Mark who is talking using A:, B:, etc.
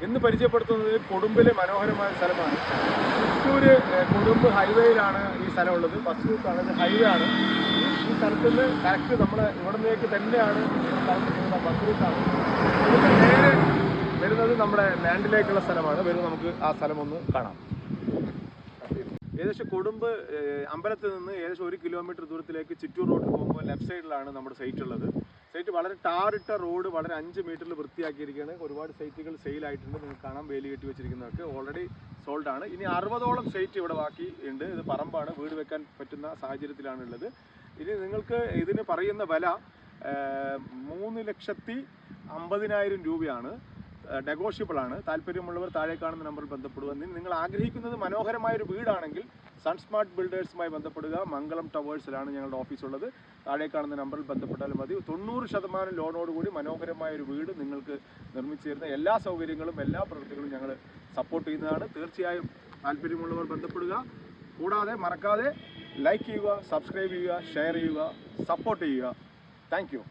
A: ഇന്ന് പരിചയപ്പെടുത്തുന്നത് കൊടുമ്പിലെ മനോഹരമായ സ്ഥലമാണ്. ചിറ്റൂർ കൊടുമ്പ് ഹൈവേയിലാണ് ഈ സ്ഥലമുള്ളത്. ബസ് റൂട്ടാണ്, ഇത് ഹൈവേ ആണ്. ഈ സ്ഥലത്ത് നിന്ന് കറക്റ്റ് നമ്മൾ ഇവിടത്തേക്ക് തന്നെയാണ് ബസ് റൂട്ടാണ്. നേരെ വരുന്നത് നമ്മുടെ ലാൻഡിലേക്കുള്ള സ്ഥലമാണ്. വരുന്നത് നമുക്ക് ആ സ്ഥലം ഒന്ന് കാണാം. ഏകദേശം കൊടുമ്പ് അമ്പലത്തിൽ നിന്ന് ഏകദേശം 1 കിലോമീറ്റർ ദൂരത്തിലേക്ക് ചിറ്റൂർ റോഡ് പോകുമ്പോൾ ലെഫ്റ്റ് സൈഡിലാണ് നമ്മുടെ സൈറ്റ് ഉള്ളത്. സൈറ്റ് വളരെ ടാറിട്ട റോഡ്, വളരെ 5 മീറ്ററിൽ വൃത്തിയാക്കിയിരിക്കുകയാണ്. ഒരുപാട് സൈറ്റുകൾ സെയിലായിട്ടുണ്ട്. നിങ്ങൾക്ക് കാണാം, വേലി കെട്ടി വെച്ചിരിക്കുന്നതൊക്കെ ഓൾറെഡി സോൾഡ് ആണ്. ഇനി 60ഓളം സൈറ്റ് ഇവിടെ ബാക്കി ഉണ്ട്. ഇത് പറമ്പാണ്, വീട് വെക്കാൻ പറ്റുന്ന സാഹചര്യത്തിലാണുള്ളത്. ഇനി നിങ്ങൾക്ക് ഇതിന് പറയുന്ന വില 3,50,000 രൂപയാണ്. നെഗോഷ്യബിൾ ആണ്. താല്പര്യമുള്ളവർ താഴെ കാണുന്ന നമ്പറിൽ ബന്ധപ്പെടുക. നിങ്ങൾ ആഗ്രഹിക്കുന്നത് മനോഹരമായൊരു വീടാണെങ്കിൽ സൺസ്മാർട്ട് ബിൽഡേഴ്സുമായി ബന്ധപ്പെടുക. മംഗളം ടവേഴ്സിലാണ് ഞങ്ങളുടെ ഓഫീസുള്ളത്. താഴെ കാണുന്ന നമ്പറിൽ ബന്ധപ്പെട്ടാലും മതി. 90% ലോണോടുകൂടി മനോഹരമായൊരു വീട് നിങ്ങൾക്ക് നിർമ്മിച്ചു തരുന്ന എല്ലാ സൗകര്യങ്ങളും എല്ലാ പ്രവൃത്തികളും ഞങ്ങൾ സപ്പോർട്ട് ചെയ്യുന്നതാണ്. തീർച്ചയായും താല്പര്യമുള്ളവർ ബന്ധപ്പെടുക. കൂടാതെ മറക്കാതെ ലൈക്ക് ചെയ്യുക, സബ്സ്ക്രൈബ് ചെയ്യുക, ഷെയർ ചെയ്യുക, സപ്പോർട്ട് ചെയ്യുക. Thank you.